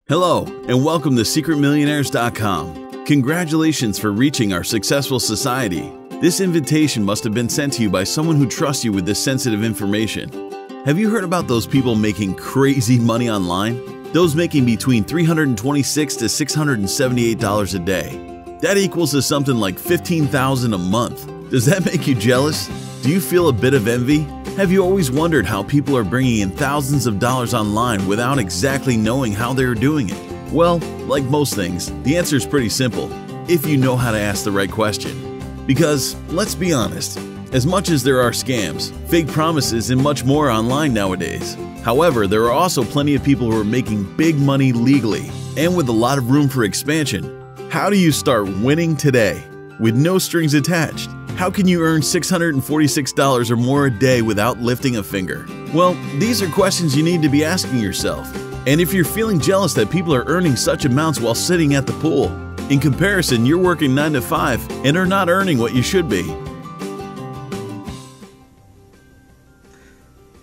Hello, and welcome to secretmillionaires.com. Congratulations for reaching our successful society. This invitation must have been sent to you by someone who trusts you with this sensitive information. Have you heard about those people making crazy money online? Those making between $326 to $678 a day. That equals to something like $15,000 a month. Does that make you jealous? Do you feel a bit of envy? Have you always wondered how people are bringing in thousands of dollars online without exactly knowing how they are doing it? Well, like most things, the answer is pretty simple, if you know how to ask the right question. Because, let's be honest, as much as there are scams, fake promises, and much more online nowadays, however, there are also plenty of people who are making big money legally and with a lot of room for expansion. How do you start winning today with no strings attached? How can you earn $646 or more a day without lifting a finger? Well, these are questions you need to be asking yourself. And if you're feeling jealous that people are earning such amounts while sitting at the pool, in comparison, you're working 9 to 5 and are not earning what you should be.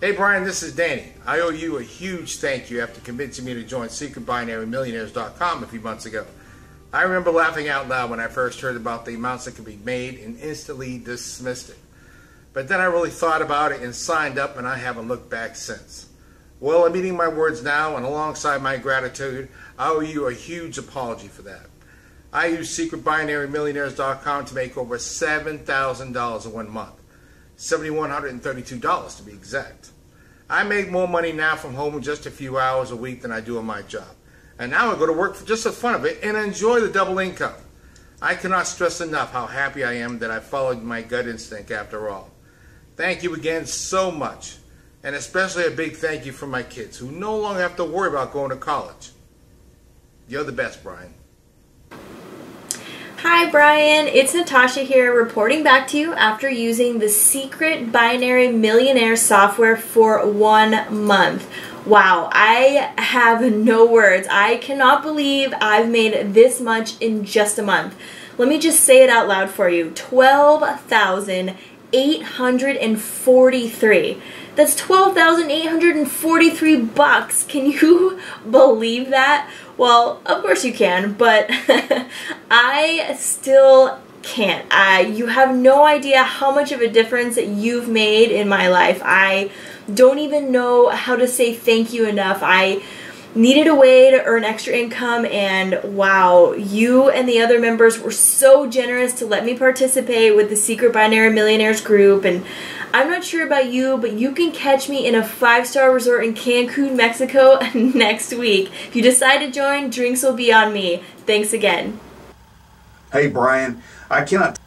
Hey Brian, this is Danny. I owe you a huge thank you after convincing me to join millionaires.com a few months ago. I remember laughing out loud when I first heard about the amounts that could be made and instantly dismissed it. But then I really thought about it and signed up, and I haven't looked back since. Well, I'm eating my words now, and alongside my gratitude, I owe you a huge apology for that. I use millionaires.com to make over $7,000 in 1 month. $7,132 to be exact. I make more money now from home in just a few hours a week than I do on my job. And now I go to work for just the fun of it and enjoy the double income. I cannot stress enough how happy I am that I followed my gut instinct after all. Thank you again so much. And especially a big thank you for my kids who no longer have to worry about going to college. You're the best, Brian. Hi Brian, it's Natasha here reporting back to you after using the secret binary millionaire software for 1 month. Wow, I have no words. I cannot believe I've made this much in just a month. Let me just say it out loud for you. $12,843. That's $12,843. Can you believe that? Well, of course you can, but I still can't. You have no idea how much of a difference that you've made in my life. I don't even know how to say thank you enough. I needed a way to earn extra income, and wow, you and the other members were so generous to let me participate with the Secret Binary Millionaires group. And I'm not sure about you, but you can catch me in a 5-star resort in Cancun, Mexico next week. If you decide to join, drinks will be on me. Thanks again. Hey Brian, I cannot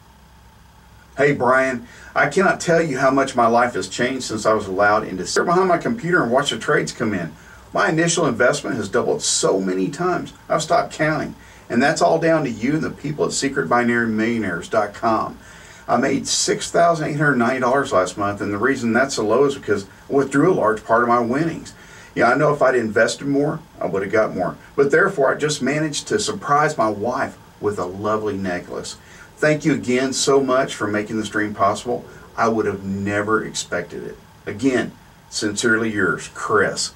tell you how much my life has changed since I was allowed into sit behind my computer and watch the trades come in. My initial investment has doubled so many times, I've stopped counting. And that's all down to you and the people at secretbinarymillionaires.com. I made $6,890 last month, and the reason that's so low is because I withdrew a large part of my winnings. Yeah, I know if I'd invested more, I would have got more. But therefore, I just managed to surprise my wife with a lovely necklace. Thank you again so much for making this dream possible. I would have never expected it. Again, sincerely yours, Chris.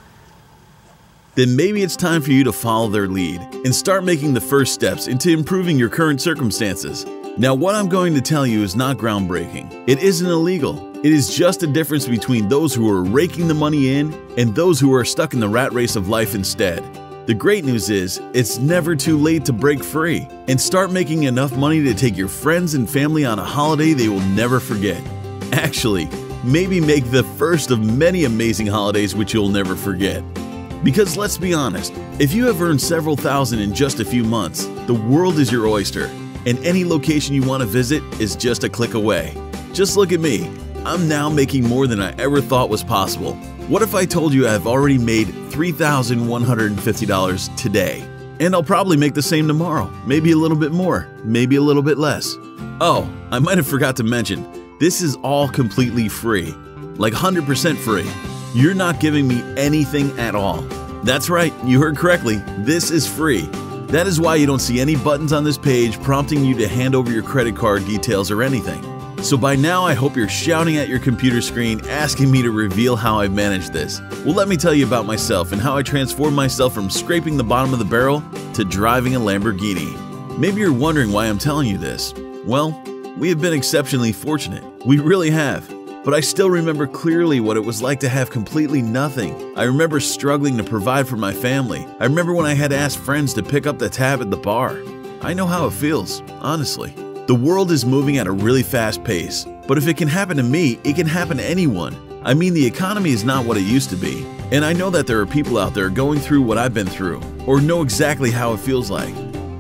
Then maybe it's time for you to follow their lead and start making the first steps into improving your current circumstances. Now, what I'm going to tell you is not groundbreaking. It isn't illegal. It is just a difference between those who are raking the money in and those who are stuck in the rat race of life instead. The great news is, it's never too late to break free and start making enough money to take your friends and family on a holiday they will never forget. Actually, maybe make the first of many amazing holidays which you'll never forget. Because let's be honest, if you have earned several thousand in just a few months, the world is your oyster, and any location you want to visit is just a click away. Just look at me. I'm now making more than I ever thought was possible. What if I told you I've already made $3,150 today? And I'll probably make the same tomorrow, maybe a little bit more, maybe a little bit less. Oh, I might have forgot to mention, this is all completely free, like 100% free. You're not giving me anything at all. That's right, you heard correctly, this is free. That is why you don't see any buttons on this page prompting you to hand over your credit card details or anything. So by now, I hope you're shouting at your computer screen, asking me to reveal how I managed this. Well, let me tell you about myself and how I transformed myself from scraping the bottom of the barrel to driving a Lamborghini. Maybe you're wondering why I'm telling you this. Well, we have been exceptionally fortunate. We really have. But I still remember clearly what it was like to have completely nothing. I remember struggling to provide for my family. I remember when I had asked friends to pick up the tab at the bar. I know how it feels, honestly. The world is moving at a really fast pace, but if it can happen to me, it can happen to anyone. I mean, the economy is not what it used to be, and I know that there are people out there going through what I've been through, or know exactly how it feels like.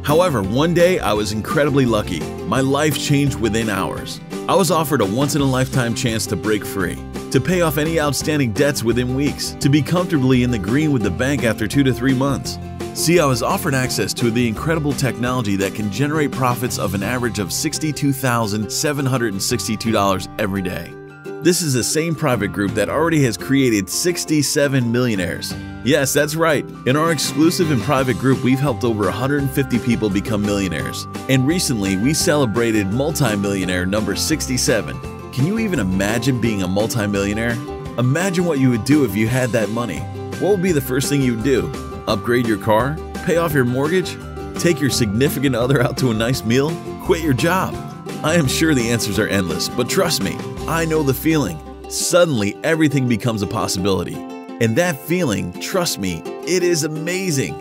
However, one day I was incredibly lucky. My life changed within hours. I was offered a once-in-a-lifetime chance to break free, to pay off any outstanding debts within weeks, to be comfortably in the green with the bank after 2 to 3 months. See, I was offered access to the incredible technology that can generate profits of an average of $62,762 every day. This is the same private group that already has created 67 millionaires. Yes, that's right. In our exclusive and private group, we've helped over 150 people become millionaires. And recently, we celebrated multi-millionaire number 67. Can you even imagine being a multi-millionaire? Imagine what you would do if you had that money. What would be the first thing you would do? Upgrade your car? Pay off your mortgage? Take your significant other out to a nice meal? Quit your job? I am sure the answers are endless, but trust me, I know the feeling. Suddenly, everything becomes a possibility. And that feeling, trust me, it is amazing.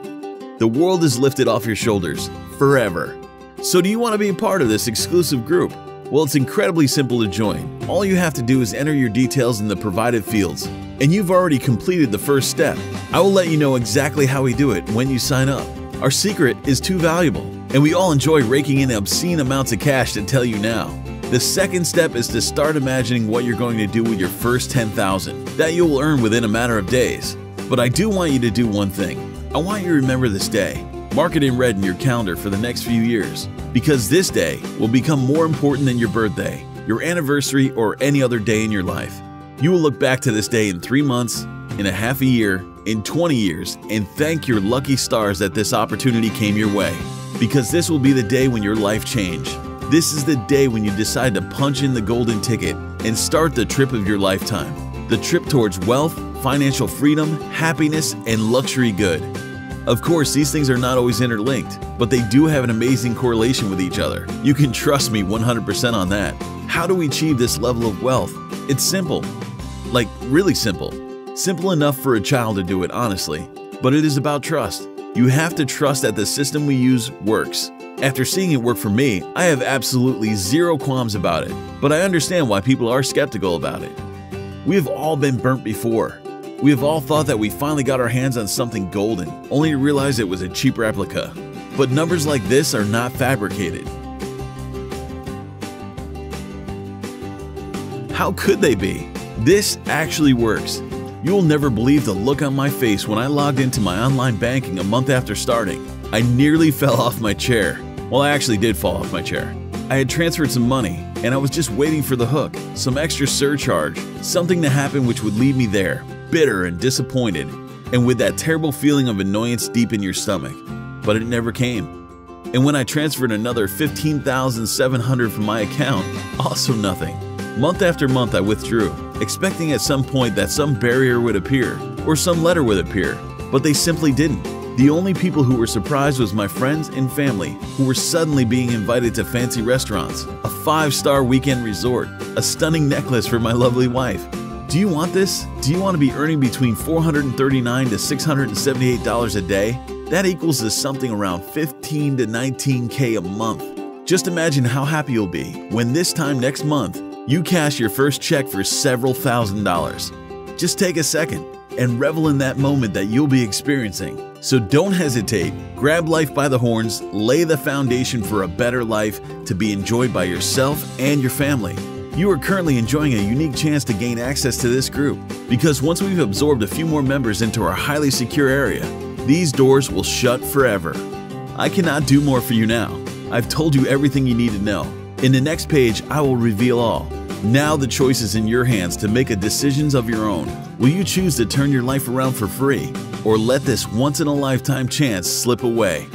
The world is lifted off your shoulders, forever. So do you want to be a part of this exclusive group? Well, it's incredibly simple to join. All you have to do is enter your details in the provided fields, and you've already completed the first step. I will let you know exactly how we do it when you sign up. Our secret is too valuable, and we all enjoy raking in obscene amounts of cash to tell you now. The second step is to start imagining what you're going to do with your first $10,000 that you will earn within a matter of days. But I do want you to do one thing. I want you to remember this day. Mark it in red in your calendar for the next few years, because this day will become more important than your birthday, your anniversary, or any other day in your life. You will look back to this day in 3 months, in a half a year, in 20 years, and thank your lucky stars that this opportunity came your way. Because this will be the day when your life changed. This is the day when you decide to punch in the golden ticket and start the trip of your lifetime. The trip towards wealth, financial freedom, happiness, and luxury good. Of course, these things are not always interlinked, but they do have an amazing correlation with each other. You can trust me 100% on that. How do we achieve this level of wealth? It's simple. Like, really simple. Simple enough for a child to do it, honestly. But it is about trust. You have to trust that the system we use works. After seeing it work for me, I have absolutely zero qualms about it. But I understand why people are skeptical about it. We have all been burnt before. We have all thought that we finally got our hands on something golden, only to realize it was a cheap replica. But numbers like this are not fabricated. How could they be? This actually works. You will never believe the look on my face when I logged into my online banking a month after starting. I nearly fell off my chair. Well, I actually did fall off my chair. I had transferred some money, and I was just waiting for the hook, some extra surcharge, something to happen which would leave me there, bitter and disappointed, and with that terrible feeling of annoyance deep in your stomach. But it never came. And when I transferred another $15,700 from my account, also nothing. Month after month I withdrew, expecting at some point that some barrier would appear, or some letter would appear, but they simply didn't. The only people who were surprised was my friends and family, who were suddenly being invited to fancy restaurants, a 5-star weekend resort, a stunning necklace for my lovely wife. Do you want this? Do you want to be earning between $439 to $678 a day? That equals to something around 15 to 19K a month. Just imagine how happy you'll be when this time next month, you cash your first check for several $1,000s. Just take a second and revel in that moment that you'll be experiencing. So don't hesitate. Grab life by the horns, lay the foundation for a better life to be enjoyed by yourself and your family. You are currently enjoying a unique chance to gain access to this group, because once we've absorbed a few more members into our highly secure area, these doors will shut forever. I cannot do more for you now. I've told you everything you need to know. In the next page, I will reveal all. Now the choice is in your hands to make decisions of your own. Will you choose to turn your life around for free, or let this once-in-a-lifetime chance slip away?